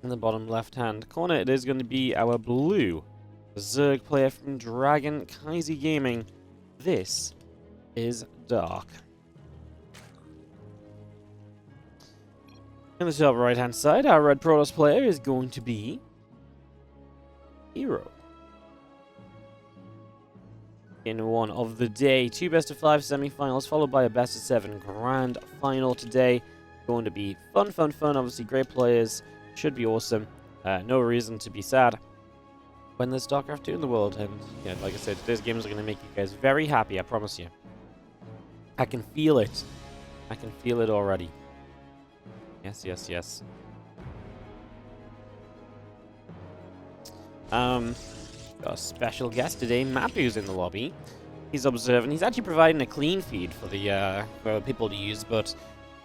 In the bottom left-hand corner, it is going to be our blue Zerg player from Dragon Kaisi Gaming. This is Dark. In the top right-hand side, our red Protoss player is going to be herO. In one of the day, 2 best-of-5 semi-finals, followed by a best-of-7 grand final today. Going to be fun. Obviously, great players. Should be awesome. No reason to be sad when there's StarCraft 2 in the world. And yeah, like I said, today's games are going to make you guys very happy, I promise you. I can feel it. I can feel it already. Yes. Got a special guest today. Mapu's in the lobby. He's observing. He's actually providing a clean feed for the for people to use, but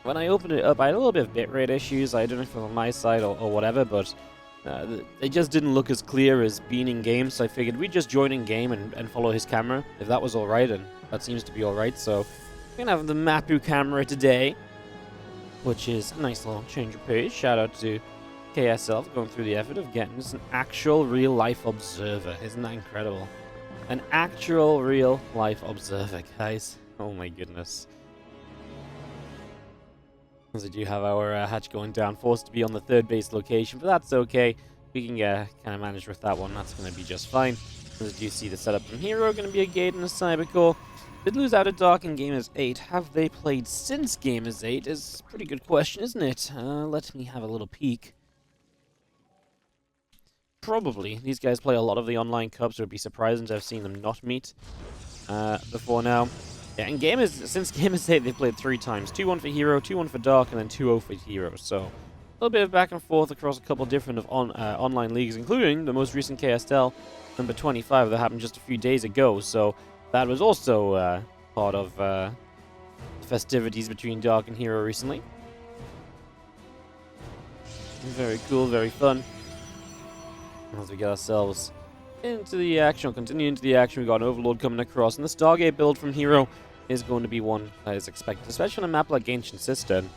when I opened it up, I had a little bit of bitrate issues. I don't know if it was on my side or whatever, but they just didn't look as clear as being in game, so I figured we'd just join in game and follow his camera, if that was alright, and that seems to be alright. So we're going to have the Mapu camera today, which is a nice little change of pace. Shout out to KSL for going through the effort of getting us an actual real-life observer. Isn't that incredible? An actual real-life observer, guys. Oh my goodness. As we do have our hatch going down, forced to be on the third base location, but that's okay. We can kind of manage with that one. That's going to be just fine. As you see, the setup from herO going to be a gate and a cybercore. Did lose out at Dark in Gamers 8. Have they played since Gamers 8? Is a pretty good question, isn't it? Let me have a little peek. Probably. These guys play a lot of the online cups, so it would be surprising to have seen them not meet before now. Yeah, and since Gamers 8, they've played 3 times. 2-1 for herO, 2-1 for Dark, and then 2-0 for herO. So, a little bit of back and forth across a couple different online leagues, including the most recent KSL, number 25, that happened just a few days ago. So, that was also part of the festivities between Dark and herO recently. Very cool, very fun. As we get ourselves into the action, continue into the action. We've got an Overlord coming across, and the Stargate build from herO is going to be one that is expected, especially on a map like Ancient Cistern.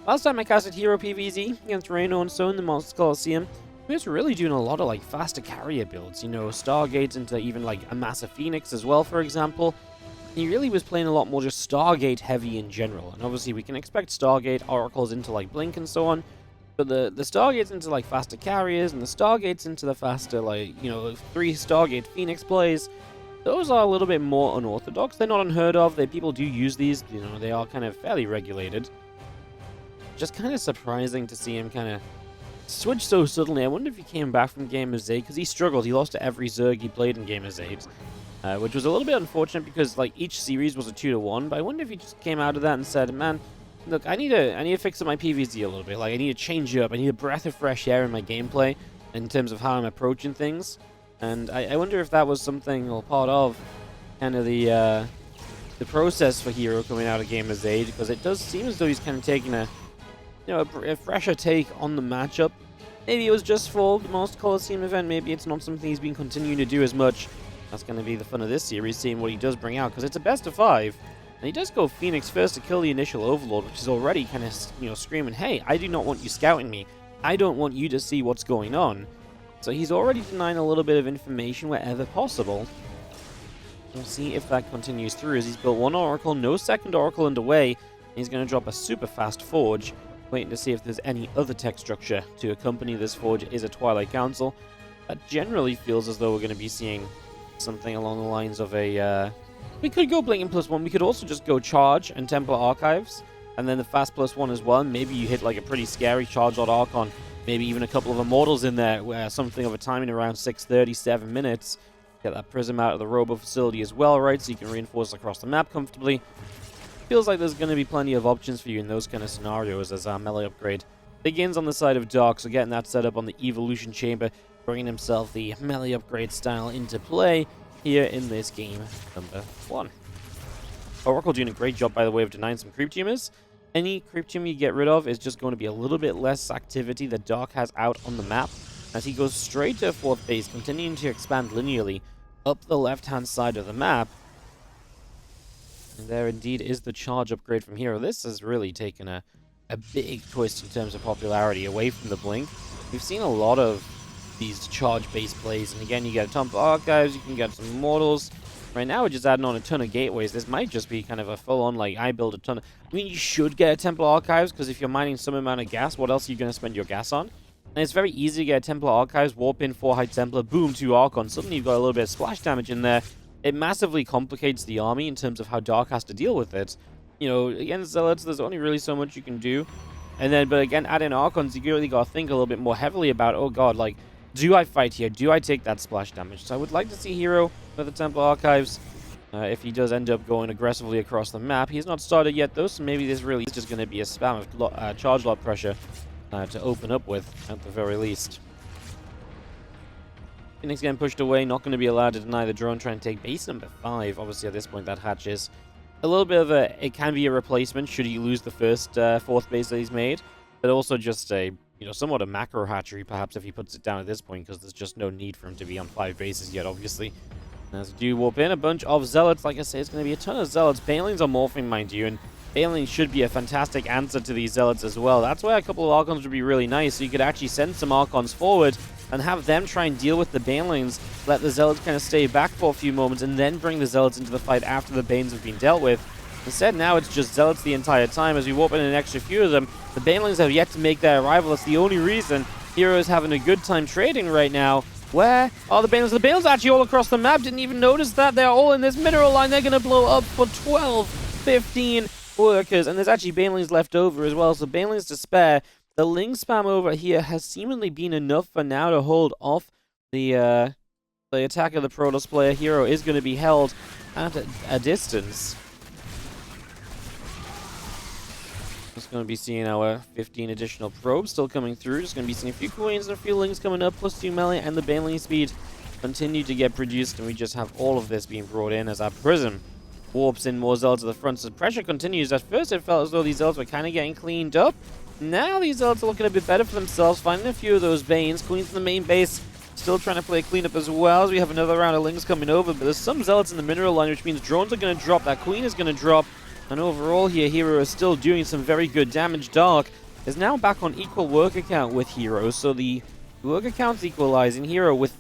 Last time I casted herO PvZ against herO and so in the Monster Coliseum, we was really doing a lot of like faster carrier builds, you know, Stargates into even like a Massive Phoenix as well, for example. He really was playing a lot more just Stargate heavy in general, and obviously we can expect Stargate oracles into like Blink and so on. But the Stargates into, like, faster carriers, and the Stargates into the faster, like, you know, 3 Stargate Phoenix plays, those are a little bit more unorthodox. They're not unheard of. People do use these. You know, they are kind of fairly regulated. Just kind of surprising to see him kind of switch so suddenly. I wonder if he came back from Gamers 8, because he struggled. He lost to every Zerg he played in Gamers 8, which was a little bit unfortunate, because, like, each series was a 2-1. But I wonder if he just came out of that and said, man, look, I need to fix up my PvZ a little bit. Like, I need to change it up. I need a breath of fresh air in my gameplay in terms of how I'm approaching things. And I wonder if that was something or part of kind of the process for herO coming out of Gamers 8, because it does seem as though he's kind of taking a fresher take on the matchup. Maybe it was just for the Monster Coliseum event. Maybe it's not something he's been continuing to do as much. That's going to be the fun of this series, seeing what he does bring out, because it's a best of 5. And he does go Phoenix first to kill the initial Overlord, which is already kind of, you know, screaming, hey, I do not want you scouting me. I don't want you to see what's going on. So he's already denying a little bit of information wherever possible. We'll see if that continues through, as he's built 1 Oracle, no second Oracle underway. And he's going to drop a super fast Forge, waiting to see if there's any other tech structure to accompany this Forge. Is a Twilight Council. That generally feels as though we're going to be seeing something along the lines of a... We could go Blink +1. We could also just go Charge and Templar Archives, and then the Fast +1 as well. Maybe you hit like a pretty scary Charge Archon, maybe even a couple of Immortals in there, where something of a timing around 6:37 minutes. Get that Prism out of the Robo facility as well, right? So you can reinforce across the map comfortably. Feels like there's going to be plenty of options for you in those kind of scenarios as our melee upgrade begins on the side of Dark. So getting that set up on the Evolution Chamber, bringing himself the melee upgrade style into play here in this game number 1. Oracle doing a great job, by the way, of denying some creep tumors. Any creep tumor you get rid of is just going to be a little bit less activity that Dark has out on the map, as he goes straight to 4th base, continuing to expand linearly up the left-hand side of the map. And there indeed is the charge upgrade from herO. This has really taken a big twist in terms of popularity away from the Blink. we've seen a lot of these charge-based plays, and again, you get a ton of archives, you can get some immortals. Right now, we're just adding on a ton of gateways. This might just be kind of a full-on, like, I build a ton of... I mean, you should get a Templar Archives, because if you're mining some amount of gas, what else are you going to spend your gas on? And it's very easy to get a Templar Archives, warp in 4 High Templar, boom, 2 Archons. Suddenly you've got a little bit of splash damage in there. It massively complicates the army in terms of how Dark has to deal with it. You know, against Zealots, there's only really so much you can do. And then, but again, adding Archons, you really got to think a little bit more heavily about, oh god, like, do I fight here? Do I take that splash damage? So I would like to see herO with the Templar Archives. If he does end up going aggressively across the map. He's not started yet, though, so maybe this really is just going to be a spam of charge lot pressure to open up with, at the very least. Phoenix getting pushed away, not going to be allowed to deny the drone, trying to take base number 5. Obviously, at this point, that hatch is a little bit of a... It can be a replacement should he lose the first 4th base that he's made, but also just a, you know, somewhat a macro hatchery, perhaps, if he puts it down at this point, because there's just no need for him to be on 5 bases yet, obviously. As we do warp in, a bunch of Zealots. Like I say, it's going to be a ton of Zealots. Banelings are morphing, mind you, and Banelings should be a fantastic answer to these Zealots as well. That's why a couple of Archons would be really nice, so you could actually send some Archons forward and have them try and deal with the Banelings, let the Zealots kind of stay back for a few moments, and then bring the Zealots into the fight after the Banes have been dealt with. Instead, now it's just Zealots the entire time. As we warp in an extra few of them, the Banelings have yet to make their arrival. That's the only reason herO is having a good time trading right now. Where are the Banelings? The Banelings actually all across the map. Didn't even notice that. They're all in this mineral line. They're going to blow up for 12, 15 workers. And there's actually Banelings left over as well. So Banelings to spare. The Ling spam over here has seemingly been enough for now to hold off the attack of the Protoss player. herO is going to be held at a distance. Just going to be seeing our 15 additional probes still coming through. Just going to be seeing a few Queens and a few Lings coming up, plus 2 melee, and the Baneling speed continue to get produced, and we just have all of this being brought in as our Prism warps in more Zealots to the front. So the pressure continues. At first it felt as though these Zealots were kind of getting cleaned up. Now these Zealots are looking a bit better for themselves, finding a few of those Banes. Queens in the main base, still trying to play cleanup as well, as we have another round of Lings coming over, but there's some Zealots in the mineral line, which means drones are going to drop. That Queen is going to drop. And overall here, herO is still doing some very good damage. Dark is now back on equal worker count with herO, so the worker count's equalizing. herO with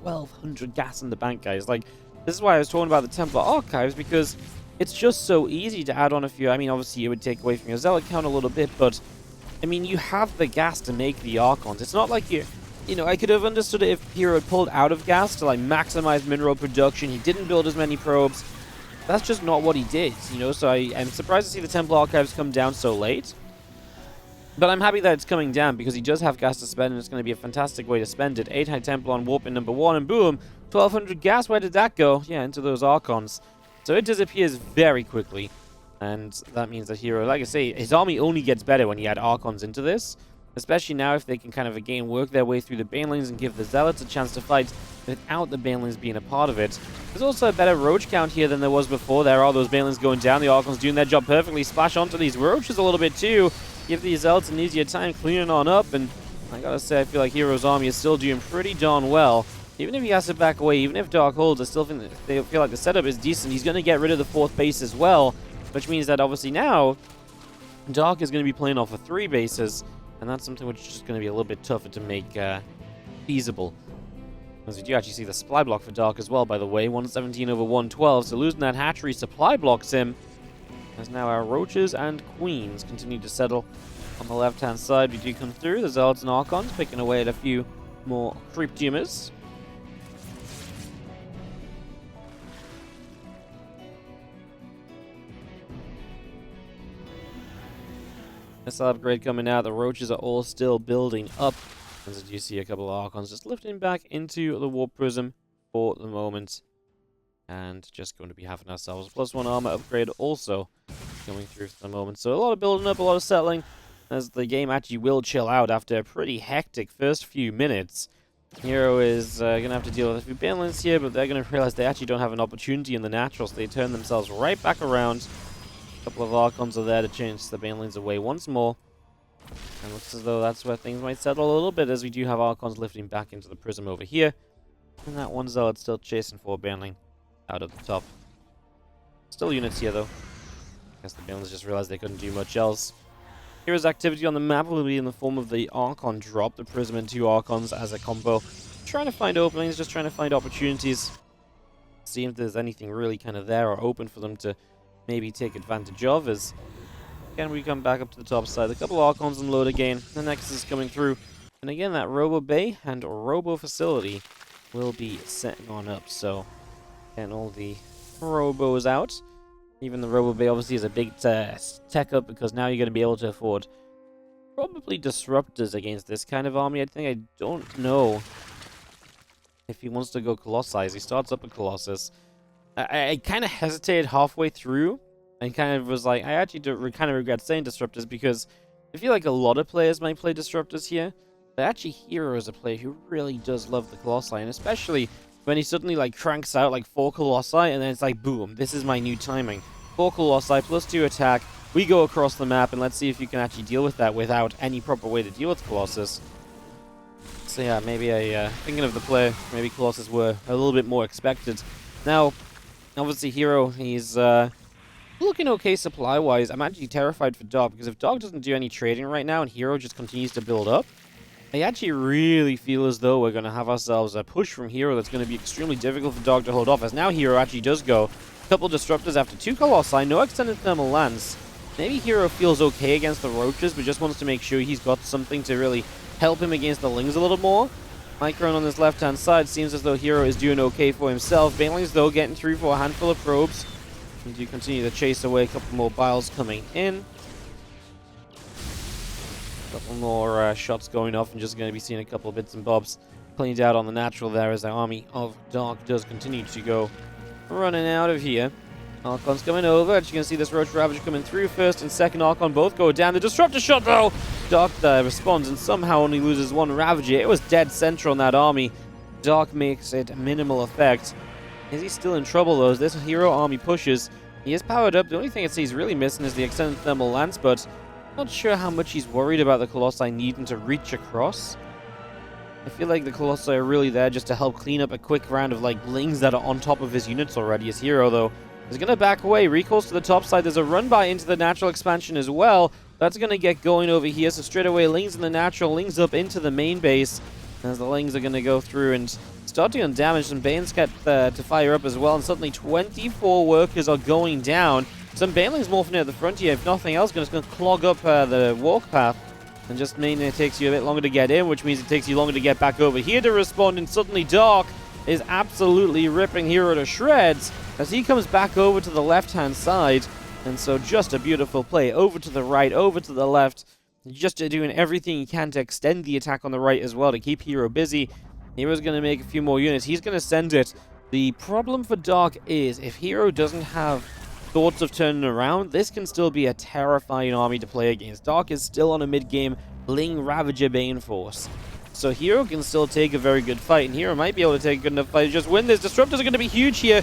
1,200 gas in the bank, guys. Like, this is why I was talking about the Templar Archives, because it's just so easy to add on a few. I mean, obviously it would take away from your Zealot count a little bit, but, I mean, you have the gas to make the Archons. It's not like you know, I could have understood it if herO had pulled out of gas to, like, maximize mineral production. He didn't build as many probes. That's just not what he did, you know, so I'm surprised to see the Templar Archives come down so late. But I'm happy that it's coming down, because he does have gas to spend, and it's going to be a fantastic way to spend it. 8 High Templar on warp in number 1, and boom, 1,200 gas. Where did that go? Yeah, into those Archons. So it disappears very quickly, and that means that herO, like I say, his army only gets better when you add Archons into this. Especially now if they can kind of, again, work their way through the Banelings and give the Zealots a chance to fight without the Banelings being a part of it. There's also a better Roach count here than there was before. There are those Banelings going down. The Archons doing their job perfectly. Splash onto these Roaches a little bit too. Give these Zealots an easier time cleaning on up. And I gotta say, I feel like herO's army is still doing pretty darn well. Even if he has to back away, even if Dark holds, I still think that they feel like the setup is decent. He's going to get rid of the 4th base as well, which means that obviously now Dark is going to be playing off of 3 bases. And that's something which is just going to be a little bit tougher to make feasible. As we do actually see the supply block for Dark as well, by the way. 117 over 112, so losing that hatchery supply blocks him. As now our Roaches and Queens continue to settle on the left-hand side. We do come through. The Zealots and Archons picking away at a few more creep tumors. Missile upgrade coming out. The Roaches are all still building up. As you see a couple of Archons just lifting back into the Warp Prism for the moment. And just going to be having ourselves +1 armor upgrade also going through for the moment. So a lot of building up, a lot of settling, as the game actually will chill out after a pretty hectic first few minutes. herO is going to have to deal with a few Banelings here, but they're going to realize they actually don't have an opportunity in the natural, so they turn themselves right back around. A couple of Archons are there to change the Banelings away once more. And looks as though that's where things might settle a little bit, as we do have Archons lifting back into the Prism over here. And that one Zealot still chasing for Baneling out of the top. Still units here, though. I guess the Banelings just realized they couldn't do much else. Hero's activity on the map will be in the form of the Archon drop, the Prism and 2 Archons as a combo. Trying to find openings, just trying to find opportunities. See if there's anything really kind of there or open for them to maybe take advantage of. As again, we come back up to the top side. A couple Archons unload again. The Nexus is coming through. And again, that Robo Bay and Robo Facility will be setting on up. So, getting all the Robos out. Even the Robo Bay obviously is a big tech up because now you're going to be able to afford probably Disruptors against this kind of army. I don't know if he wants to go Colossi. He starts up a Colossus. I kind of hesitated halfway through and kind of was like, I actually kind of regret saying Disruptors because I feel like a lot of players might play Disruptors here. But actually, herO is a player who really does love the Colossi, and especially when he suddenly like cranks out like 4 Colossi, and then it's like, boom, this is my new timing. 4 Colossi plus 2 attack, we go across the map, and let's see if you can actually deal with that without any proper way to deal with Colossus. So yeah, maybe thinking of the play, maybe Colossus were a little bit more expected. Now, obviously herO, he's looking okay supply-wise. I'm actually terrified for Dog, because if Dog doesn't do any trading right now, and herO just continues to build up, I actually really feel as though we're going to have ourselves a push from herO that's going to be extremely difficult for Dog to hold off, as now herO actually does go. A couple Disruptors after 2 Colossi, no extended thermal lance. Maybe herO feels okay against the Roaches, but just wants to make sure he's got something to really help him against the Lings a little more. Micron on this left-hand side seems as though herO is doing okay for himself. Banelings, though, getting through for a handful of probes. And do continue to chase away. A couple more Biles coming in. Couple more shots going off, and just going to be seeing a couple of bits and bobs cleaned out on the natural there as the army of Dark does continue to go running out of here. Archon's coming over, and you can see this Roach Ravager coming through. First and second Archon both go down. The Disruptor shot, though! Dark responds and somehow only loses 1 Ravager. It was dead center on that army. Dark makes it minimal effect. Is he still in trouble, though, as this herO army pushes? He is powered up. The only thing I'd say he's really missing is the extended thermal lance, but not sure how much he's worried about the Colossi needing to reach across. I feel like the Colossi are really there just to help clean up a quick round of like Lings that are on top of his units already. His herO, though, is going to back away. Recalls to the top side. There's a run by into the natural expansion as well. That's going to get going over here. So straight away, Lings in the natural, Lings up into the main base. As the Lings are going to go through and start doing damage. Some Banes get to fire up as well. And suddenly 24 workers are going down. Some Banelings morphing at the front here. If nothing else, it's going to clog up the walk path. And just mean it takes you a bit longer to get in, which means it takes you longer to get back over here to respond. And suddenly Dark is absolutely ripping herO to shreds as he comes back over to the left-hand side. And so just a beautiful play. Over to the right, over to the left. Just doing everything he can to extend the attack on the right as well to keep herO busy. herO's going to make a few more units. He's going to send it. The problem for Dark is if herO doesn't have thoughts of turning around, this can still be a terrifying army to play against. Dark is still on a mid-game Ling Ravager Bane force. So herO can still take a very good fight, and herO might be able to take a good enough fight to just win this. Disruptors are going to be huge here.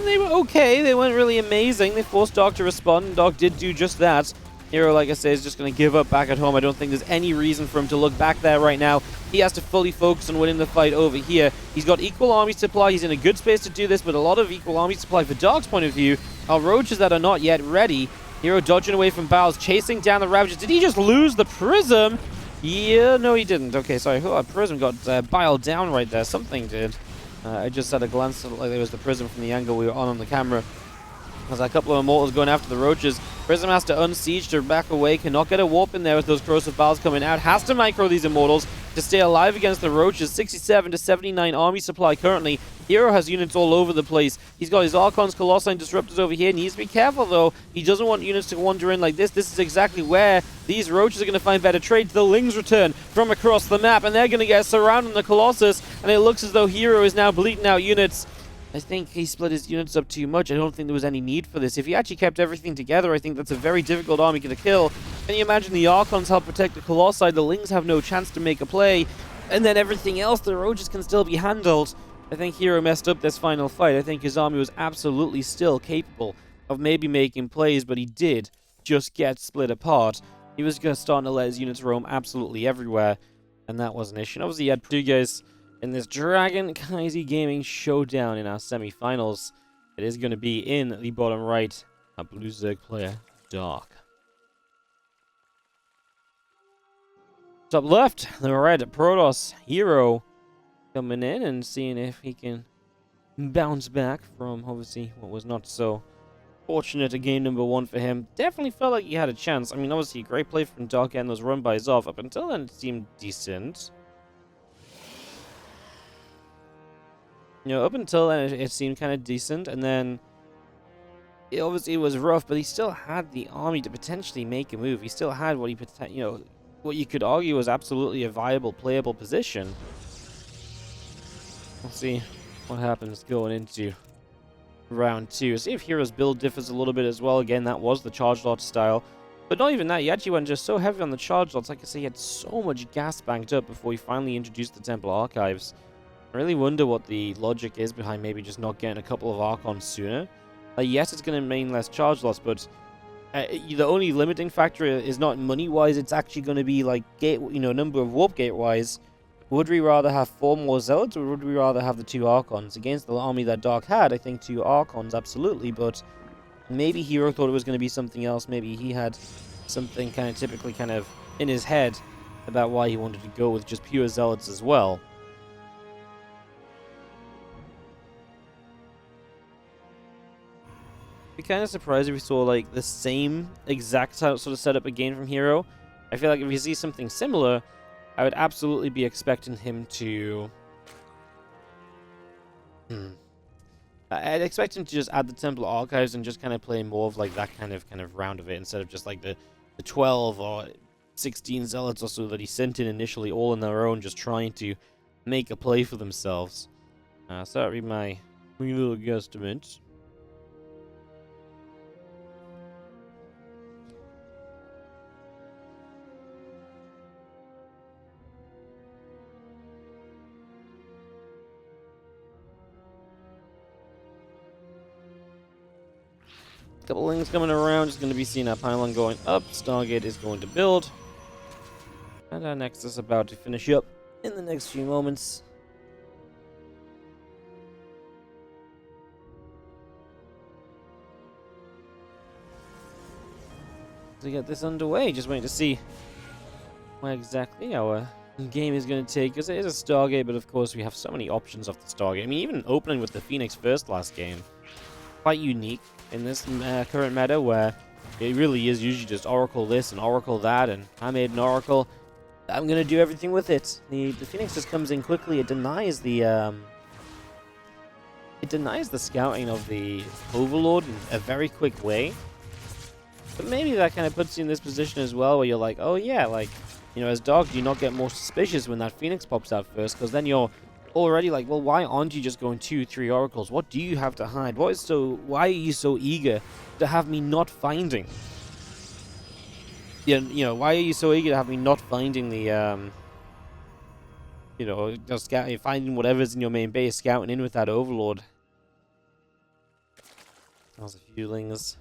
They were okay. They weren't really amazing. They forced Dark to respond, and Dark did do just that. herO, like I say, is just going to give up back at home. I don't think there's any reason for him to look back there right now. He has to fully focus on winning the fight over here. He's got equal army supply. He's in a good space to do this, but a lot of equal army supply for Dark's point of view are Roaches that are not yet ready. herO dodging away from Biles, chasing down the Ravagers. Did he just lose the Prism? Yeah, no he didn't. Okay, sorry. Prism got biled down right there. Something did. I just had a glance like there was the Prism from the angle we were on the camera. There's a couple of Immortals going after the Roaches. Prism has to unsiege to back away. Cannot get a warp in there with those Corrosive Biles coming out. Has to micro these Immortals to stay alive against the Roaches. 67 to 79 army supply currently. herO has units all over the place. He's got his Archons, Colossi, and Disruptors over here. Needs to be careful, though. He doesn't want units to wander in like this. This is exactly where these Roaches are going to find better trades. The Lings return from across the map, and they're going to get surrounded on the Colossus, and it looks as though herO is now bleeding out units. I think he split his units up too much. I don't think there was any need for this. If he actually kept everything together, I think that's a very difficult army to kill. Can you imagine the Archons help protect the Colossi? The Lings have no chance to make a play. And then everything else, the Roaches can still be handled. I think herO messed up this final fight. I think his army was absolutely still capable of maybe making plays, but he did just get split apart. He was going to start to let his units roam absolutely everywhere, and that was an issue. And obviously, he had two guys in this Dragon Kaisi Gaming showdown in our semi-finals. It is going to be in the bottom right, a Blue Zerg player, Dark. Top left, the red Protoss herO coming in and seeing if he can bounce back from obviously what was not so fortunate a game number 1 for him. Definitely felt like he had a chance. I mean, obviously a great play from Dark and those run bys off. Up until then, it seemed decent. You know, up until then, it seemed kind of decent, and then it obviously was rough, but he still had the army to potentially make a move. He still had what what you could argue was absolutely a viable, playable position. We'll see what happens going into round 2. See if herO's build differs a little bit as well. Again, that was the charge lot style. But not even that, he actually went just so heavy on the charge lots. Like I say, he had so much gas banked up before he finally introduced the Temple Archives. I really wonder what the logic is behind maybe just not getting a couple of Archons sooner. Yes, it's going to mean less charge loss, but the only limiting factor is not money-wise. It's actually going to be like number of warp gate-wise. Would we rather have 4 more Zealots, or would we rather have the 2 Archons? Against the army that Dark had, I think 2 Archons, absolutely, but maybe herO thought it was going to be something else. Maybe he had something typically in his head about why he wanted to go with just pure Zealots as well. Be kind of surprised if we saw like the same exact sort of setup again from herO. I feel like if we see something similar, I would absolutely be expecting him to. I'd expect him to just add the Temple Archives and just kind of play more of like that kind of round of it instead of just like the 12 or 16 Zealots or so that he sent in initially, all on their own, just trying to make a play for themselves. So that'd be my little guesstimate. Couple things coming around, just going to be seeing our pylon going up. Stargate is going to build. And our Nexus is about to finish up in the next few moments. To get this underway, just waiting to see where exactly our game is going to take us. It is a Stargate, but of course we have so many options off the Stargate. I mean, even opening with the Phoenix first last game, quite unique in this current meta, where it really is usually just Oracle this and Oracle that, and I made an Oracle, I'm gonna do everything with it. The Phoenix just comes in quickly. It denies the scouting of the Overlord in a very quick way. But maybe that kind of puts you in this position as well, where you're like, oh yeah, like, as Dog, do you not get more suspicious when that Phoenix pops out first? Because then you're already like, well, why aren't you just going 2-3 oracles? What do you have to hide? Why are you so eager to have me not finding? Why are you so eager to have me not finding the just finding whatever's in your main base, scouting in with that Overlord? There's a few lings.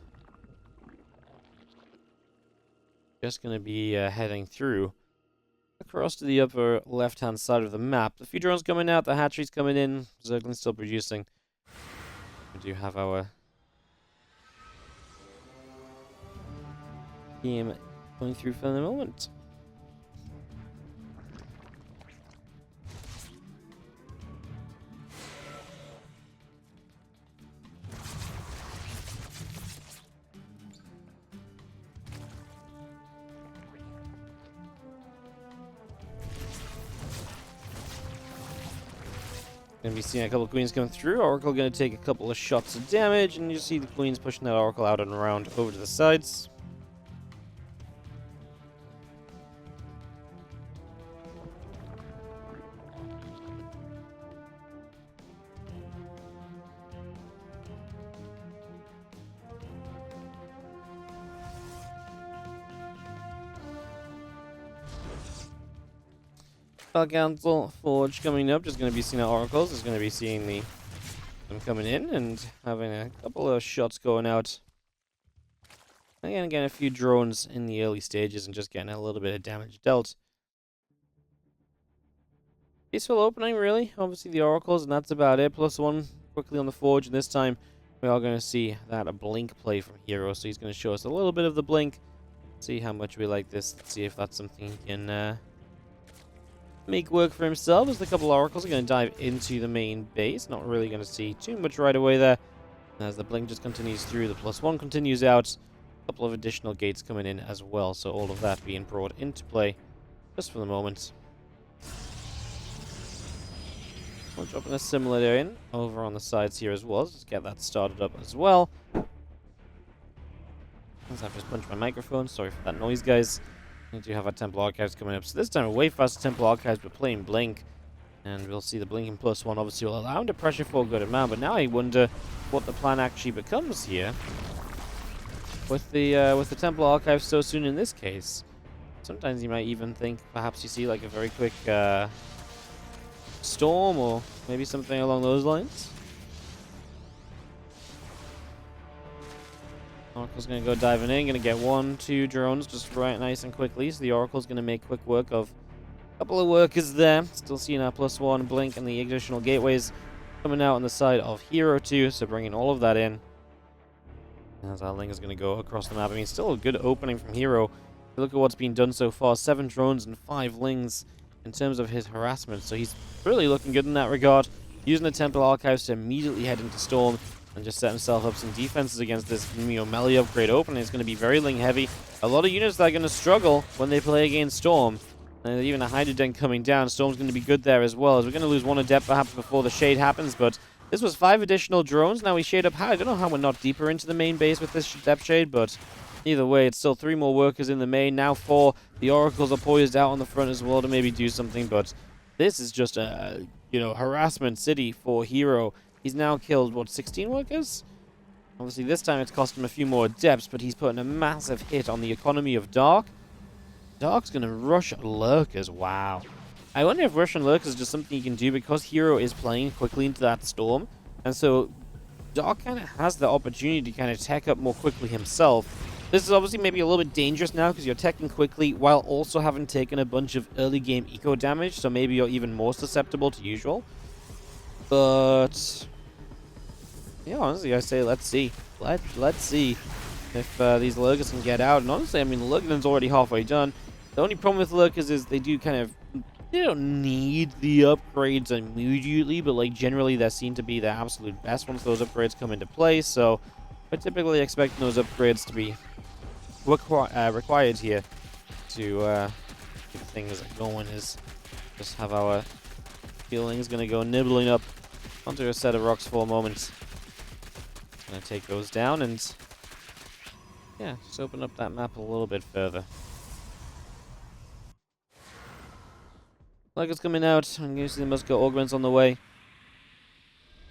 Just gonna be heading through across to the upper left-hand side of the map. A few drones coming out, the hatchery's coming in, Zergling's still producing. We do have our game going through for the moment. Gonna be seeing a couple of queens come through. Oracle gonna take a couple of shots of damage, and you see the queens pushing that Oracle out and around over to the sides. Council Forge coming up, just going to be seeing our oracles, just going to be seeing them coming in and having a couple of shots going out. Again, getting a few drones in the early stages and just getting a little bit of damage dealt. Peaceful opening, really. Obviously the oracles, and that's about it. +1 quickly on the Forge, and this time we are going to see that a blink play from herO. So he's going to show us a little bit of the blink. See how much we like this. Let's see if that's something he can make work for himself, as the couple oracles are going to dive into the main base. Not really going to see too much right away there, as the blink just continues through. The +1 continues out. A couple of additional gates coming in as well, so all of that being brought into play just for the moment. We're dropping a similar in over on the sides here as well. Just get that started up as well. As I've just punched my microphone. Sorry for that noise, guys. We do have our Temple Archives coming up. So this time, a way faster Temple Archives, but playing Blink. And we'll see the Blinking +1 obviously will allow him to pressure for a good amount. But now I wonder what the plan actually becomes here. With the Temple Archives so soon in this case. Sometimes you might even think perhaps you see like a very quick storm or maybe something along those lines. Oracle's going to go diving in, going to get 1-2 drones just right nice and quickly. So the Oracle's going to make quick work of a couple of workers there. Still seeing our +1 blink and the additional gateways coming out on the side of herO too. So bringing all of that in. As our Ling is going to go across the map. I mean, still a good opening from herO. Look at what's been done so far. 7 drones and 5 Lings in terms of his harassment. So he's really looking good in that regard. Using the Temple Archives to immediately head into Storm and just set himself up some defenses against this melee upgrade opening. It's going to be very Ling heavy. A lot of units that are going to struggle when they play against Storm. And even a Hydra Den coming down. Storm's going to be good there as well, as we're going to lose 1 Adept perhaps before the Shade happens. But this was 5 additional drones. Now we shade up high. I don't know how we're not deeper into the main base with this Depth Shade, but either way, it's still 3 more workers in the main. Now 4. The Oracles are poised out on the front as well to maybe do something, but this is just a, harassment city for herO. He's now killed, what, 16 workers? Obviously, this time it's cost him a few more Adepts, but he's putting a massive hit on the economy of Dark. Dark's going to rush Lurkers. Wow. I wonder if rushing Lurkers is just something you can do because herO is playing quickly into that Storm. And so Dark kind of has the opportunity to kind of tech up more quickly himself. This is obviously maybe a little bit dangerous now because you're teching quickly while also having taken a bunch of early game eco damage. So maybe you're even more susceptible to usual. But yeah, honestly, I say let's see. Let's see if these Lurkers can get out. And honestly, I mean, the Lurker's already halfway done. The only problem with Lurkers is they don't need the upgrades immediately, but like generally they're seen to be the absolute best once those upgrades come into play. So we're typically expecting those upgrades to be required here to keep things going. Is just have our feelings going to go nibbling up onto a set of rocks for a moment. Going to take those down and yeah, just open up that map a little bit further. Lurker's coming out. I'm going to see the Musco Augments on the way.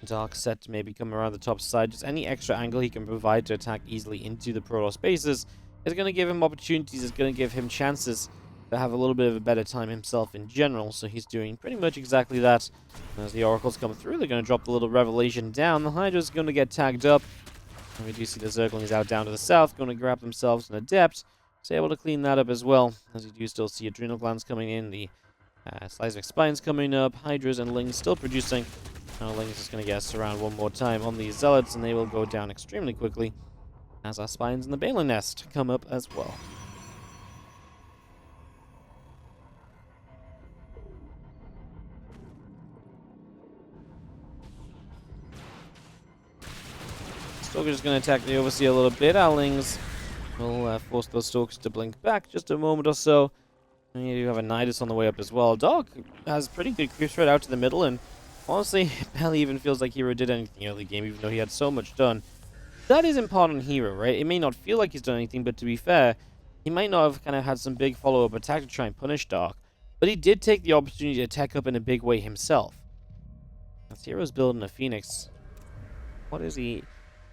Dark set to maybe come around the top side. Just any extra angle he can provide to attack easily into the Protoss bases is going to give him opportunities. It's going to give him chances to have a little bit of a better time himself in general. So he's doing pretty much exactly that. As the Oracles come through, they're going to drop the little Revelation down. The Hydra's going to get tagged up. And we do see the Zerglings out down to the south, going to grab themselves an Adept. So able to clean that up as well. As you do still see Adrenal Glands coming in. The Seismic Spines coming up. Hydras and Lings still producing. Now Ling's just going to get us around one more time on these Zealots, and they will go down extremely quickly as our Spines in the Balan Nest come up as well. Stalker's just going to attack the Overseer a little bit. Our Lings will force those Stalkers to blink back just a moment or so. And you do have a Nidus on the way up as well. Dark has pretty good creep spread out to the middle, and honestly, it barely even feels like herO did anything early game, even though he had so much done. That isn't part on herO, right? It may not feel like he's done anything, but to be fair, he might not have kind of had some big follow-up attack to try and punish Dark. But he did take the opportunity to tech up in a big way himself. As herO's building a Phoenix. What is he?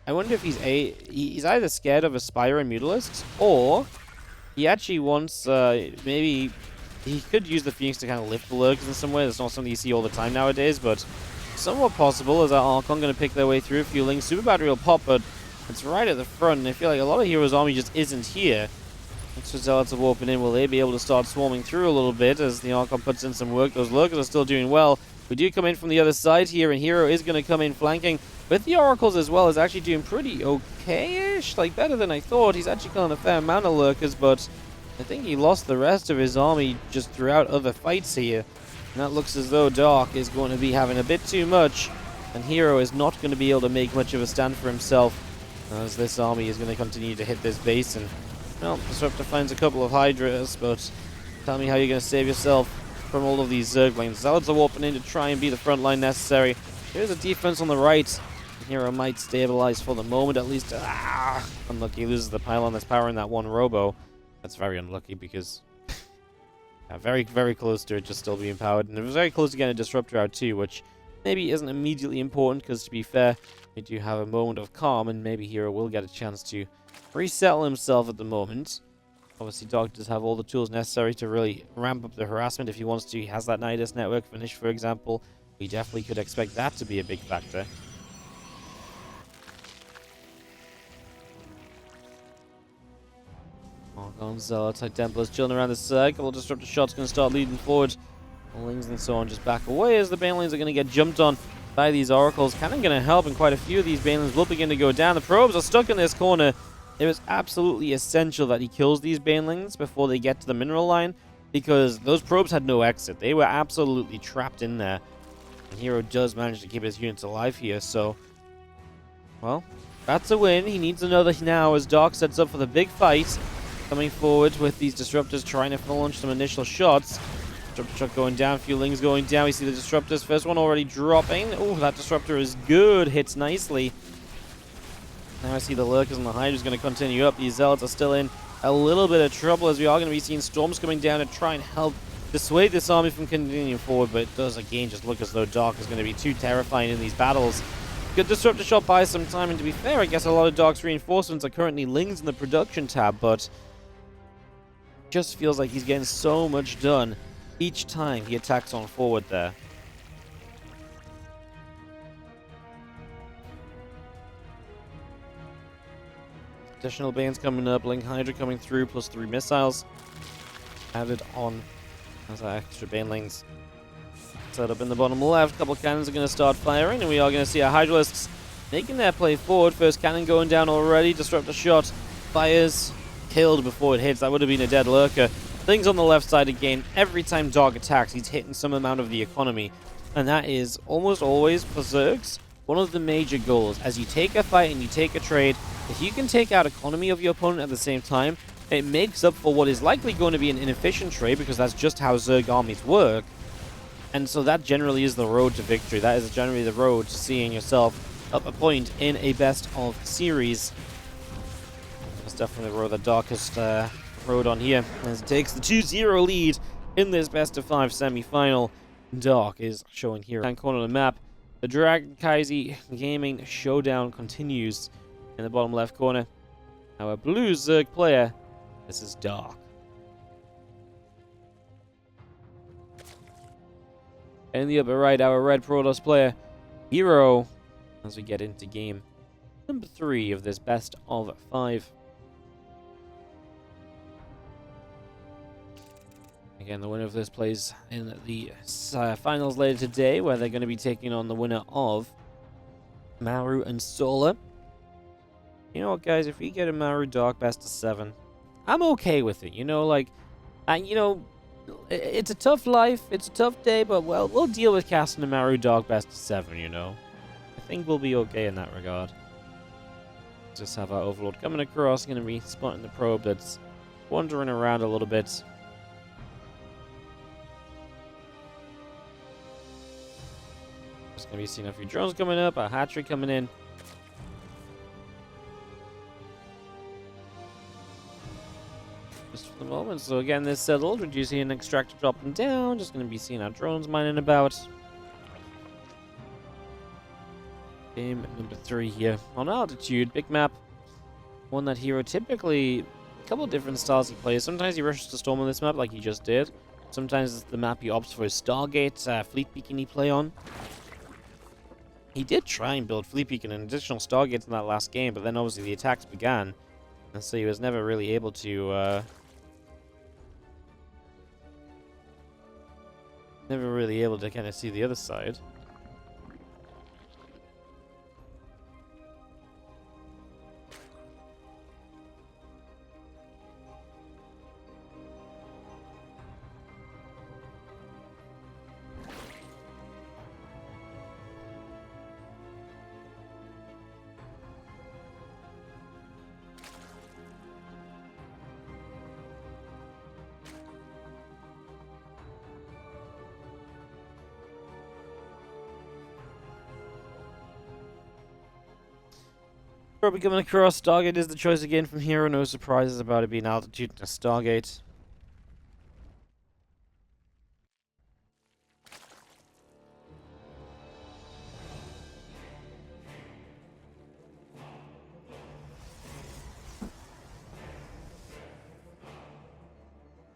I wonder if he's either scared of Aspire and Mutalisks, or he actually wants, maybe he could use the Phoenix to kind of lift the Lurkers in some way. That's not something you see all the time nowadays, but somewhat possible as our Archon going to pick their way through. Fueling Super Battery will pop, but it's right at the front, and I feel like a lot of herO's army just isn't here. Extra Zealots are warping in. Will they be able to start swarming through a little bit as the Archon puts in some work? Those Lurkers are still doing well. We do come in from the other side here, and herO is going to come in flanking with the Oracles as well. Is actually doing pretty okay-ish, like better than I thought. He's actually killing a fair amount of Lurkers, but I think he lost the rest of his army just throughout other fights here. And that looks as though Dark is going to be having a bit too much, and herO is not going to be able to make much of a stand for himself, as this army is going to continue to hit this base. And, well, Disruptor finds a couple of Hydras, but tell me how you're going to save yourself from all of these Zerglings. Zealots are warping in to try and be the front line necessary. There's a defense on the right. herO might stabilize for the moment, at least. Unlucky, he loses the pylon that's powering that one robo. That's very unlucky because very, very close to it just still being powered. And it was very close to getting a Disruptor out too, which maybe isn't immediately important because, to be fair, we do have a moment of calm and maybe herO will get a chance to resettle himself at the moment. Obviously, Dog does have all the tools necessary to really ramp up the harassment if he wants to. He has that Nidus network finish, for example. We definitely could expect that to be a big factor. Zealots, High Templars chilling around the circle. Disruptor shots going to start leading forward. Lings and so on just back away as the Banelings are going to get jumped on by these Oracles. Cannon going to help, and quite a few of these Banelings will begin to go down. The probes are stuck in this corner. It was absolutely essential that he kills these Banelings before they get to the mineral line, because those probes had no exit. They were absolutely trapped in there. And herO does manage to keep his units alive here, so, well, that's a win. He needs another now as Dark sets up for the big fight. Coming forward with these Disruptors, trying to launch some initial shots. Disruptor shot going down, few Lings going down. We see the Disruptors. First one already dropping. Oh, that Disruptor is good. Hits nicely. Now I see the Lurkers and the Hydra's going to continue up. These Zealots are still in a little bit of trouble, as we are going to be seeing storms coming down to try and help dissuade this army from continuing forward. But it does, again, just look as though Dark is going to be too terrifying in these battles. Good Disruptor shot buys some time, and to be fair, I guess a lot of Dark's reinforcements are currently Lings in the production tab, but just feels like he's getting so much done each time he attacks on forward there. Additional Banes coming up, Link Hydra coming through, plus 3 missiles added on as our extra Banelings set up in the bottom left. Couple cannons are going to start firing, and we are going to see our Hydralisks making their play forward. First cannon going down already. Disruptor shot fires, killed before it hits. That would have been a dead Lurker. Things on the left side again. Every time Dog attacks, he's hitting some amount of the economy, and that is almost always for Zergs one of the major goals. As you take a fight and you take a trade, if you can take out economy of your opponent at the same time, it makes up for what is likely going to be an inefficient trade, because that's just how Zerg armies work. And so that generally is the road to victory. That is generally the road to seeing yourself up a point in a best of series. That's definitely the road that Darkest rode on here, as it takes the 2-0 lead in this best of 5 semi-final. Dark is showing here down corner of the map. The Dragon Kaiser Gaming showdown continues in the bottom left corner. Our blue Zerg player, this is Dark. In the upper right, our red Protoss player, herO, as we get into game number 3 of this best of 5. Again, the winner of this plays in the finals later today, where they're going to be taking on the winner of Maru and Solar. You know what, guys? If we get a Maru Dark best of 7, I'm okay with it. You know, like, you know, it's a tough life, it's a tough day, but, well, we'll deal with casting a Maru Dark best of 7, you know. I think we'll be okay in that regard. Just have our Overlord coming across, going to be spotting the probe that's wandering around a little bit. Just going to be seeing a few drones coming up, a hatchery coming in. Just for the moment. So again, this settled, reducing an extractor dropping down. Just going to be seeing our drones mining about. Game number 3 here on altitude, big map. One that herO typically, a couple of different styles he plays. Sometimes he rushes to storm on this map like he just did. Sometimes it's the map he opts for his Stargate, Fleet Beacon he play on. He did try and build Fleet Beacon and additional Stargates in that last game, but then obviously the attacks began, and so he was never really able to kind of see the other side. Probably coming across. Stargate is the choice again from herO. No surprises about it being altitude and a Stargate.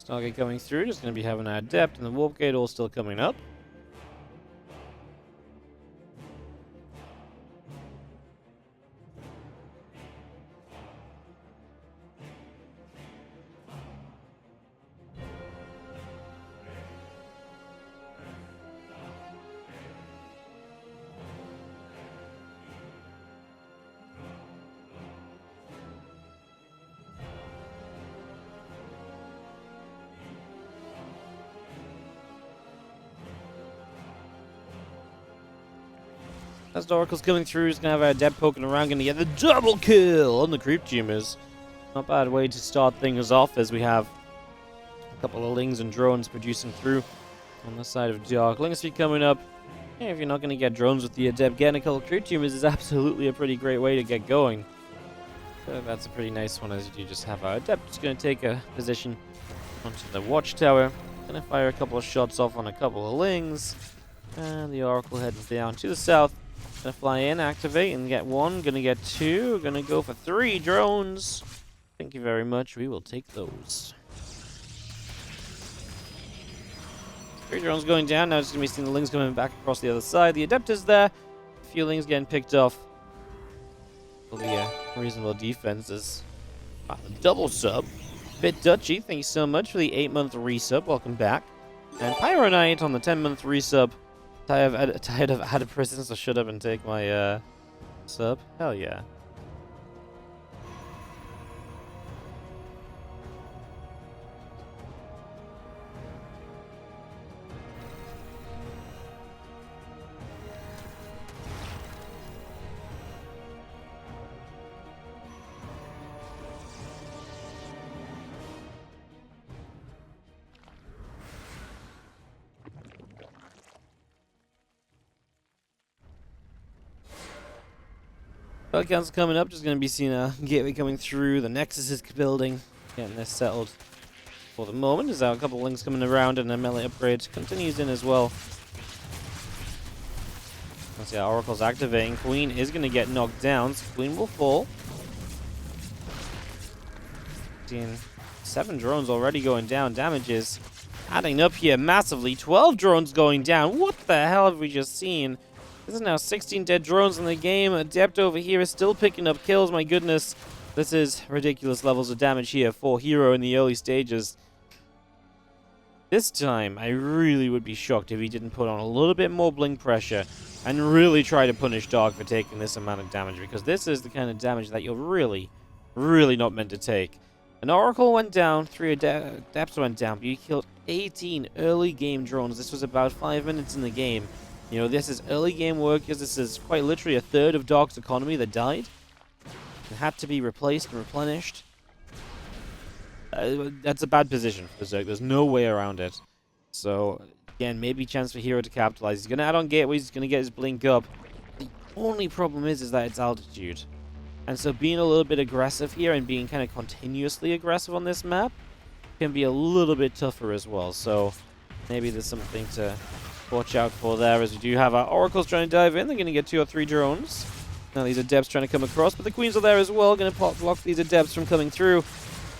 Stargate coming through. Just going to be having our Adept and the Warp Gate all still coming up. As the Oracle's coming through, he's going to have our Adept poking around, going to get the double kill on the Creep Tumors. Not a bad way to start things off, as we have a couple of Lings and drones producing through on the side of Dark. Ling Speed coming up. Hey, if you're not going to get drones with the Adept, getting a couple of Creep Tumors is absolutely a pretty great way to get going. So that's a pretty nice one, as you just have our Adept just going to take a position onto the Watchtower. Going to fire a couple of shots off on a couple of Lings. And the Oracle heads down to the south. Gonna fly in, activate, and get one. Gonna get two. Gonna go for 3 drones. Thank you very much. We will take those. 3 drones going down. Now it's gonna be seeing the Lings coming back across the other side. The Adept is there. A few Lings getting picked off. Will be a reasonable defenses. Double sub. Bit Dutchy, thank you so much for the 8-month resub. Welcome back. And Pyro Knight on the 10-month resub. Tired of added prisons, so shut up and take my sub. Hell yeah. Pelicans coming up, just going to be seeing a gateway coming through. The Nexus is building, getting this settled for the moment. There's a couple of Lings coming around, and a melee upgrade continues in as well. Let's see, Oracle's activating. Queen is going to get knocked down, so Queen will fall. 7 drones already going down. Damages adding up here massively. 12 drones going down. What the hell have we just seen? This is now 16 dead drones in the game. Adept over here is still picking up kills. My goodness. This is ridiculous levels of damage here for herO in the early stages. This time, I really would be shocked if he didn't put on a little bit more blink pressure and really try to punish Dark for taking this amount of damage, because this is the kind of damage that you're really not meant to take. An Oracle went down, 3 Adepts went down, but you killed 18 early game drones. This was about 5 minutes in the game. You know, this is early game workers. This is quite literally a third of Dark's economy that died. It had to be replaced and replenished. That's a bad position for Zerg. There's no way around it. So, again, maybe chance for herO to capitalize. He's going to add on gateways. He's going to get his blink up. The only problem is that it's altitude. And so being a little bit aggressive here and being kind of continuously aggressive on this map can be a little bit tougher as well. So, maybe there's something to watch out for there, as we do have our Oracles trying to dive in. They're going to get 2 or 3 drones. Now these Adepts trying to come across, but the Queens are there as well, going to block these Adepts from coming through.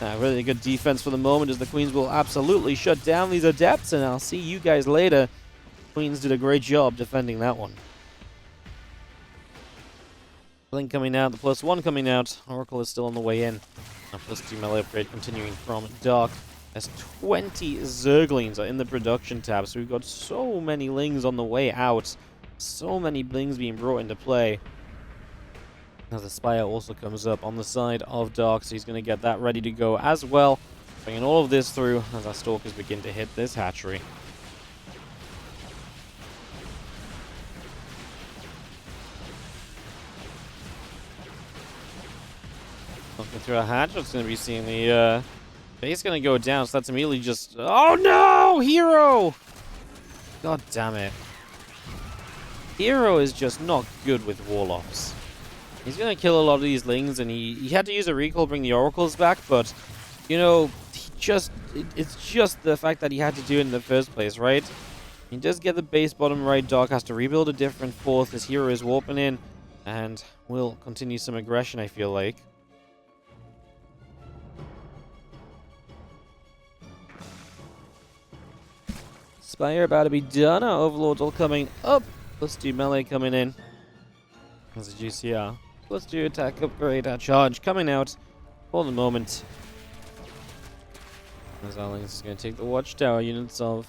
Really good defense for the moment, as the Queens will absolutely shut down these Adepts, and I'll see you guys later. Queens did a great job defending that one. Blink coming out, the +1 coming out. Oracle is still on the way in. Now +2 melee upgrade continuing from Dark. As 20 Zerglings are in the production tab, so we've got so many Lings on the way out. So many Blings being brought into play. Now the Spire also comes up on the side of Dark, so he's going to get that ready to go as well. Bringing all of this through as our Stalkers begin to hit this hatchery. Looking through a hatch, it's going to be seeing the base going to go down, so that's immediately just... Oh no! herO! God damn it. herO is just not good with Warlocks. He's going to kill a lot of these Lings, and he had to use a recall, bring the Oracles back, but, you know, it's just the fact that he had to do it in the first place, right? He does get the base bottom right. Dark has to rebuild a different fourth. His hero is warping in, and will continue some aggression, I feel like. Spire about to be done. Our Overlord's all coming up. Let's do melee coming in. As a GCR. Let's do attack upgrade. Our charge coming out for the moment. As Arlings is going to take the watchtower units of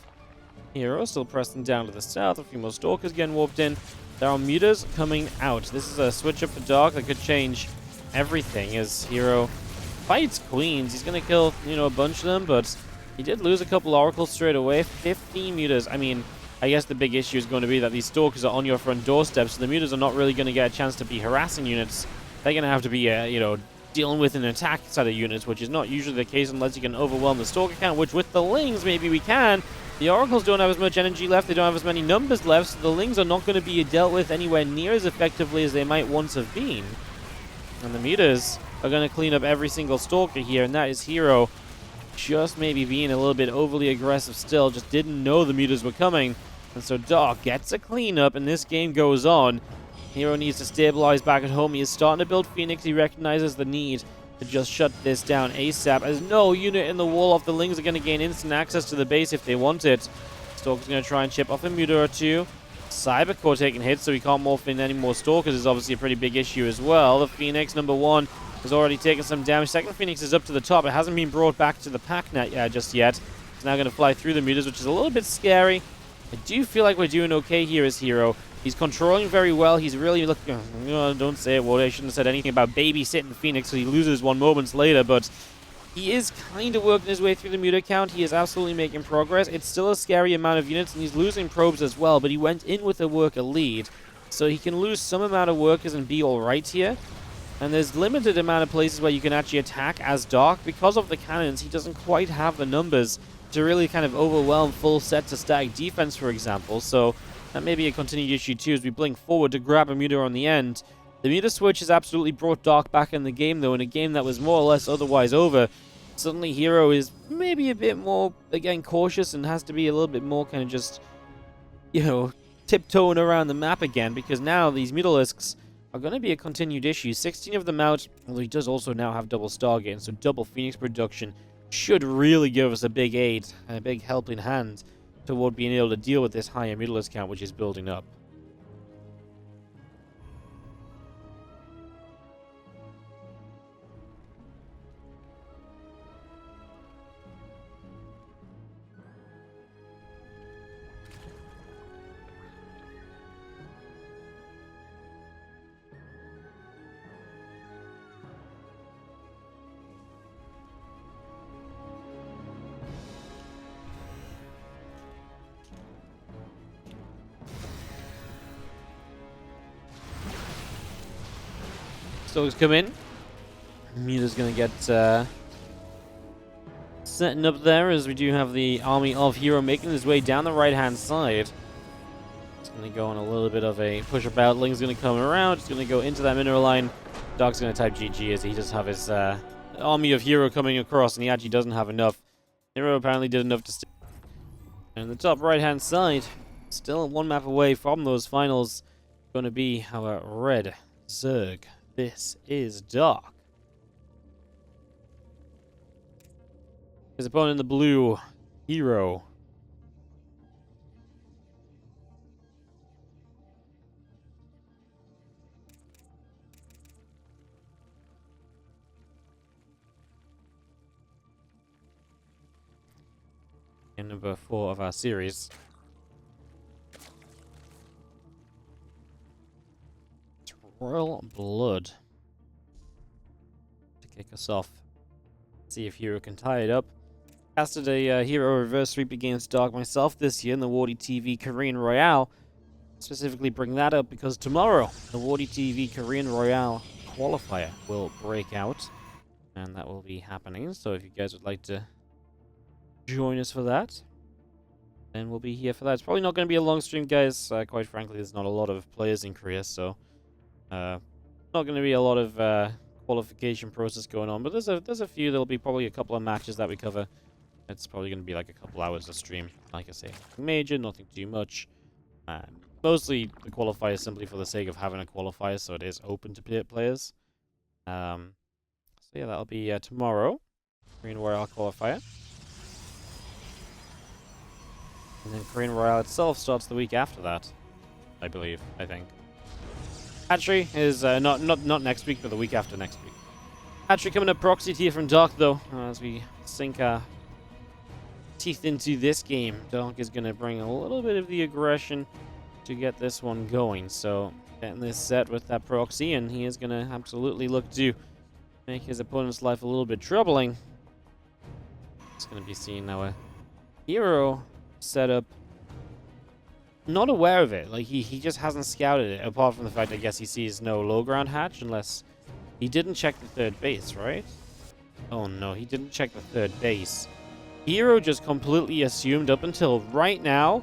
herO. Still pressing down to the south. A few more Stalkers getting warped in. There are mutas coming out. This is a switch up for Dark that could change everything as herO fights Queens. He's going to kill, you know, a bunch of them, but he did lose a couple Oracles straight away. 15 mutas. I mean, I guess the big issue is going to be that these Stalkers are on your front doorstep, so the mutas are not really going to get a chance to be harassing units. They're going to have to be, you know, dealing with an attack side of units, which is not usually the case unless you can overwhelm the Stalker count, which with the Lings, maybe we can. The Oracles don't have as much energy left, they don't have as many numbers left, so the Lings are not going to be dealt with anywhere near as effectively as they might once have been. And the mutas are going to clean up every single Stalker here, and that is herO just maybe being a little bit overly aggressive still, just didn't know the mutas were coming. And so Dark gets a cleanup, and this game goes on. herO needs to stabilize back at home. He is starting to build Phoenix. He recognizes the need to just shut this down ASAP, as no unit in the wall off the Lings are going to gain instant access to the base if they want it. Stalker's going to try and chip off a muta or two. Cybercore taking hits, so he can't morph in any more Stalkers is obviously a pretty big issue as well. The Phoenix, number one, has already taken some damage. Second Phoenix is up to the top. It hasn't been brought back to the pack net just yet. It's now going to fly through the mutas, which is a little bit scary. I do feel like we're doing okay here as herO. He's controlling very well. He's really looking... don't say it, Ward. I shouldn't have said anything about babysitting Phoenix, so he loses one moments later, but he is kind of working his way through the muta count. He is absolutely making progress. It's still a scary amount of units, and he's losing probes as well, but he went in with a worker lead, so he can lose some amount of workers and be alright here. And there's limited amount of places where you can actually attack as Dark. Because of the cannons, he doesn't quite have the numbers to really kind of overwhelm full set to static defense, for example. So that may be a continued issue too as we blink forward to grab a muta on the end. The muta switch has absolutely brought Dark back in the game, though, in a game that was more or less otherwise over. Suddenly herO is maybe a bit more, again, cautious and has to be a little bit more kind of just, you know, tiptoeing around the map again, because now these Mutalisks are going to be a continued issue. 16 of them out, although he does also now have double Stargate, so double Phoenix production should really give us a big aid and a big helping hand toward being able to deal with this higher Mutalisk count which is building up. Stalkers come in. Muta's going to get setting up there as we do have the army of herO making his way down the right-hand side. It's going to go on a little bit of a push about. Ling's going to come around. It's going to go into that mineral line. Dark's going to type GG as he does have his army of herO coming across, and he actually doesn't have enough. herO apparently did enough to stay. And the top right-hand side, still one map away from those finals, going to be our red Zerg. This is Dark. His opponent in the blue, herO. And number 4 of our series. Royal Blood to kick us off. See if herO can tie it up. Casted a herO reverse sweep against Dark myself this year in the WardiTV Korean Royale. Specifically bring that up because tomorrow the WardiTV Korean Royale qualifier will break out, and that will be happening. So if you guys would like to join us for that, then we'll be here for that. It's probably not going to be a long stream, guys. Quite frankly, there's not a lot of players in Korea, so not going to be a lot of qualification process going on, but there's a few. There'll be probably a couple of matches that we cover. It's probably going to be like a couple hours of stream. Like I say, nothing major, nothing too much. Mostly the qualifier simply for the sake of having a qualifier, so it is open to players. So yeah, that'll be tomorrow. Korean Royale qualifier. And then Korean Royale itself starts the week after that, I believe. I think. Hatchery is not next week, but the week after next week. Hatchery coming up Proxy tier from Dark though, as we sink our teeth into this game. Dark is going to bring a little bit of the aggression to get this one going. So getting this set with that Proxy, and he is going to absolutely look to make his opponent's life a little bit troubling. It's going to be seeing our herO setup. Not aware of it. Like, he just hasn't scouted it, apart from the fact I guess he sees no low ground hatch, unless he didn't check the third base, right? Oh no, he didn't check the third base. herO just completely assumed up until right now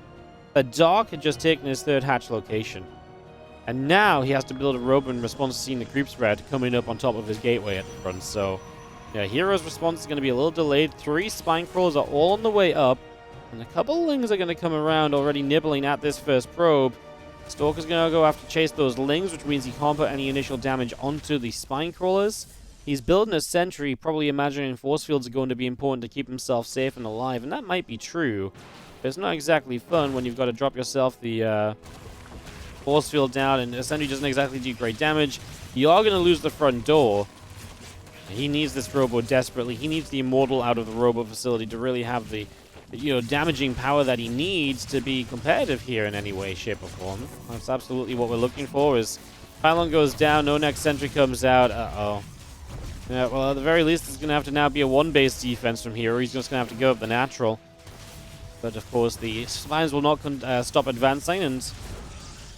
that Dark had just taken his third hatch location. And now he has to build a rope in response to seeing the creep spread coming up on top of his gateway at the front. So, yeah, herO's response is going to be a little delayed. 3 spine crawlers are all on the way up. And a couple of lings are going to come around already nibbling at this first probe. Stalker's going to go after chase those lings, which means he can't put any initial damage onto the spine crawlers. He's building a sentry, probably imagining force fields are going to be important to keep himself safe and alive. And that might be true. But it's not exactly fun when you've got to drop yourself the force field down, and a sentry doesn't exactly do great damage. You are going to lose the front door. He needs this robo desperately. He needs the Immortal out of the robo facility to really have the damaging power that he needs to be competitive here in any way, shape, or form. That's absolutely what we're looking for. As pylon goes down, no next sentry comes out. Uh-oh. Yeah, well, at the very least, it's going to have to now be a one-base defense from here. He's just going to have to go up the natural. But, of course, the spines will not stop advancing, and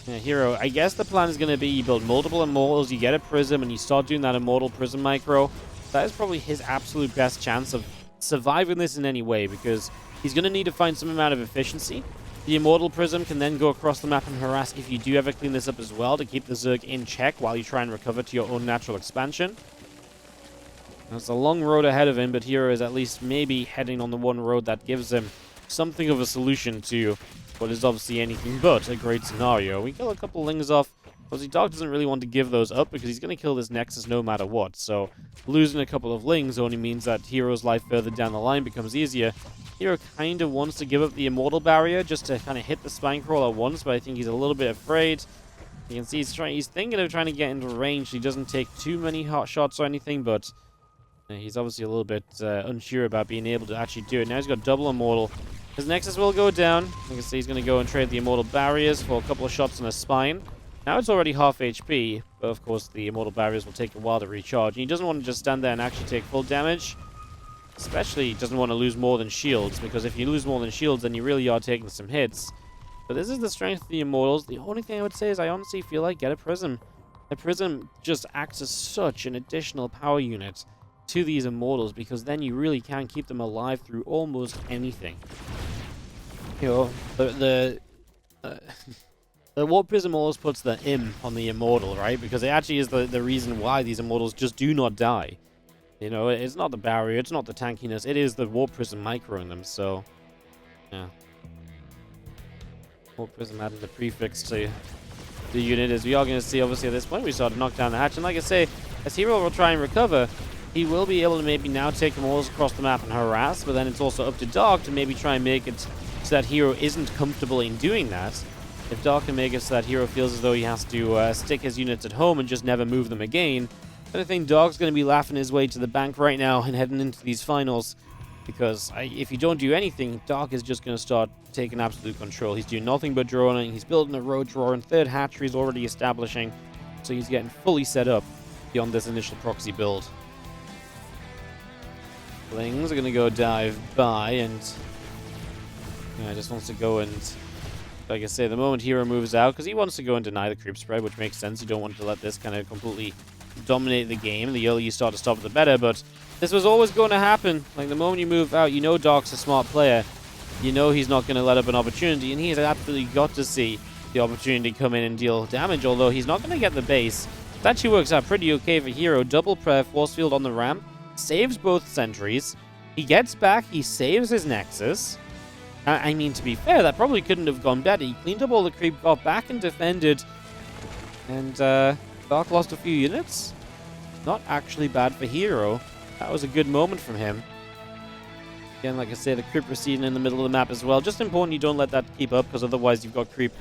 yeah, herO, I guess the plan is going to be you build multiple Immortals, you get a Prism, and you start doing that Immortal Prism micro. That is probably his absolute best chance of surviving this in any way, because he's going to need to find some amount of efficiency. The Immortal Prism can then go across the map and harass if you do ever clean this up as well, to keep the Zerg in check while you try and recover to your own natural expansion. There's a long road ahead of him, but herO is at least maybe heading on the one road that gives him something of a solution to what is obviously anything but a great scenario. We kill a couple lings off. Obviously, Dark doesn't really want to give those up because he's going to kill this Nexus no matter what. So losing a couple of lings only means that herO's life further down the line becomes easier. herO kind of wants to give up the Immortal barrier just to kind of hit the spine crawler once, but I think he's a little bit afraid. You can see he's thinking of trying to get into range. He doesn't take too many hot shots or anything, but he's obviously a little bit unsure about being able to actually do it. Now he's got double Immortal. His Nexus will go down. You can see he's going to go and trade the Immortal barriers for a couple of shots on his spine. Now it's already half HP, but of course the Immortal barriers will take a while to recharge. And he doesn't want to just stand there and actually take full damage. Especially he doesn't want to lose more than shields, because if you lose more than shields, then you really are taking some hits. But this is the strength of the Immortals. The only thing I would say is I honestly feel like get a Prism. The Prism just acts as such an additional power unit to these Immortals, because then you really can keep them alive through almost anything. You know, the Warp Prism always puts the Im on the Immortal, right? Because it actually is the reason why these Immortals just do not die. You know, it's not the barrier, it's not the tankiness, it is the Warp Prism microing them, so yeah. Warp Prism added the prefix to the unit, as we are going to see obviously at this point. We started to knock down the hatch, and like I say, as herO will try and recover, he will be able to maybe now take Immortals across the map and harass, but then it's also up to Dark to maybe try and make it so that herO isn't comfortable in doing that. If Dark can make it so that herO feels as though he has to stick his units at home and just never move them again, then I think Dark's going to be laughing his way to the bank right now and heading into these finals, because if you don't do anything, Dark is just going to start taking absolute control. He's doing nothing but droning, he's building a road drawer, and third hatchery is already establishing, so he's getting fully set up beyond this initial proxy build. Lings are going to go dive by, and just wants to go and, like I say, the moment herO moves out, because he wants to go and deny the creep spread, which makes sense. You don't want to let this kind of completely dominate the game. The earlier you start to stop it, the better, but this was always going to happen. Like, the moment you move out, you know Dark's a smart player. You know he's not going to let up an opportunity, and he's absolutely got to see the opportunity come in and deal damage, although he's not going to get the base. That actually works out pretty okay for herO. Double prayer force field on the ramp. Saves both sentries. He gets back. He saves his Nexus. I mean, to be fair, that probably couldn't have gone better. He cleaned up all the creep, got back and defended. And Dark lost a few units. Not actually bad for herO. That was a good moment from him. Again, like I say, the creep receding in the middle of the map as well. Just important you don't let that keep up, because otherwise you've got creep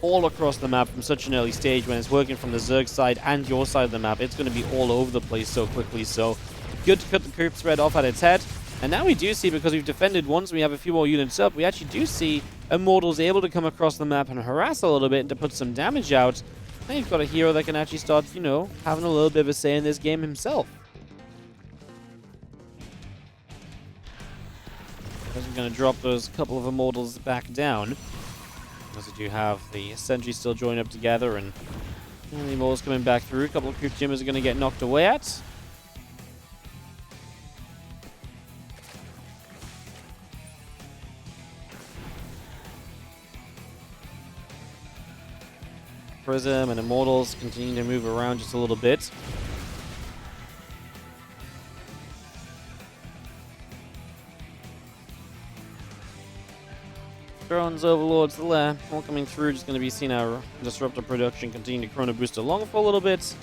all across the map from such an early stage. When it's working from the Zerg side and your side of the map, it's going to be all over the place so quickly. So good to cut the creep spread off at its head. And now we do see, because we've defended once, we have a few more units up, we actually do see Immortals able to come across the map and harass a little bit and to put some damage out. Now you've got a herO that can actually start, you know, having a little bit of a say in this game himself. I'm going to drop those couple of Immortals back down. As we do have the Sentry still joined up together, and the Immortals coming back through. A couple of Creep Jimmers are going to get knocked away at. Prism and Immortals continue to move around just a little bit. Drones, Overlords, the lair, all coming through. Just going to be seeing our Disruptor production continue to Chrono Boost along for a little bit.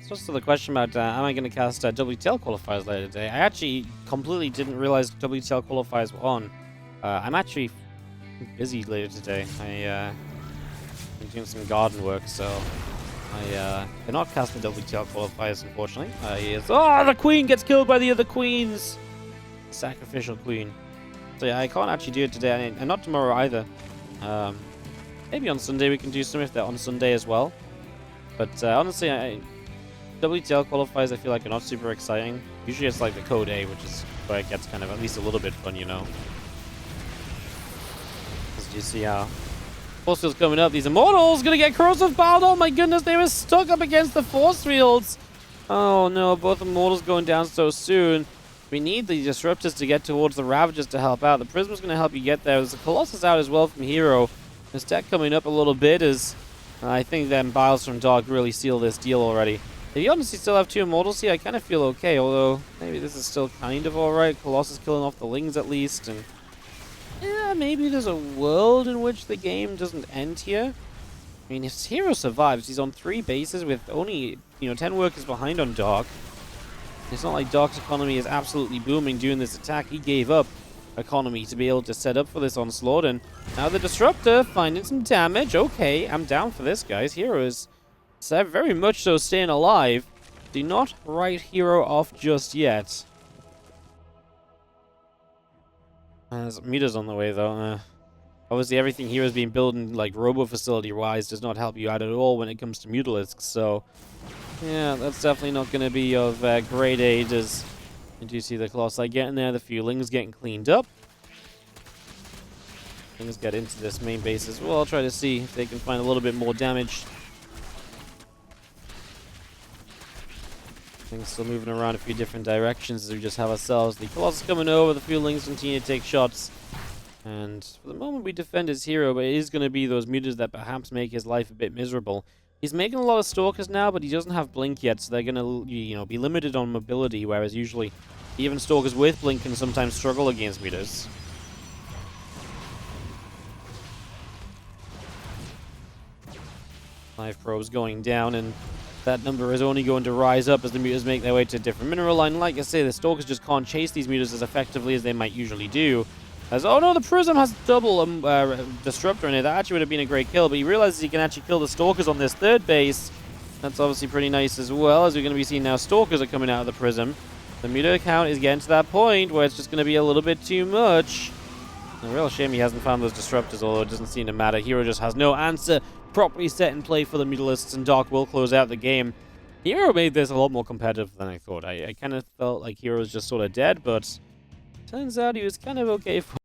So still the question about am I going to cast WTL qualifiers later today? I actually completely didn't realize WTL qualifiers were on. I'm actually busy later today. I'm doing some garden work, so I cannot cast the WTL qualifiers, unfortunately. Oh, the queen gets killed by the other queens! Sacrificial queen. So yeah, I can't actually do it today, and not tomorrow either. Maybe on Sunday we can do some if they're on Sunday as well. But honestly, WTL qualifiers I feel like are not super exciting. Usually it's like the Code A, which is where it gets kind of at least a little bit fun, you know. As you see how force field's coming up. These Immortals gonna get corrosive bound. Oh my goodness, they were stuck up against the force fields. Oh no, both Immortals going down so soon. We need the Disruptors to get towards the Ravagers to help out. The Prism's gonna help you get there. There's a Colossus out as well from herO. His tech coming up a little bit as I think them Biles from Dark really seal this deal already. If you honestly still have two Immortals here, I kind of feel okay, although maybe this is still kind of alright. Colossus killing off the Lings at least, and yeah, maybe there's a world in which the game doesn't end here. I mean, if herO survives, he's on 3 bases with only, 10 workers behind on Dark. It's not like Dark's economy is absolutely booming during this attack. He gave up economy to be able to set up for this onslaught, and now the Disruptor finding some damage. Okay, I'm down for this, guys. herO is very much so staying alive. Do not write herO off just yet. There's Muta's on the way, though. Obviously, everything hero's been building, like, robo-facility-wise, does not help you out at all when it comes to Mutalisks, so yeah, that's definitely not going to be of great aid, as you do see the Colossi getting there, the Fuelings getting cleaned up. Things get into this main base as well. I'll try to see if they can find a little bit more damage. Things still moving around a few different directions as we just have ourselves the Colossus coming over, the Fuelings continue to take shots. And for the moment we defend his herO, but it is going to be those Mutas that perhaps make his life a bit miserable. He's making a lot of Stalkers now, but he doesn't have Blink yet, so they're going to be limited on mobility, whereas usually even Stalkers with Blink can sometimes struggle against Mutas. 5 probes going down, and that number is only going to rise up as the Mutas make their way to a different mineral line. Like I say, the Stalkers just can't chase these Mutas as effectively as they might usually do. As, oh no, the Prism has double Disruptor in it. That actually would have been a great kill, but he realizes he can actually kill the Stalkers on this 3rd base. That's obviously pretty nice as well, as we're going to be seeing now Stalkers are coming out of the Prism. The Muta count is getting to that point where it's just going to be a little bit too much. A real shame he hasn't found those Disruptors, although it doesn't seem to matter. herO just has no answer properly set in play for the Mutalisks, and Dark will close out the game. herO made this a lot more competitive than I thought. I kind of felt like herO was just sort of dead, but turns out he was kind of okay for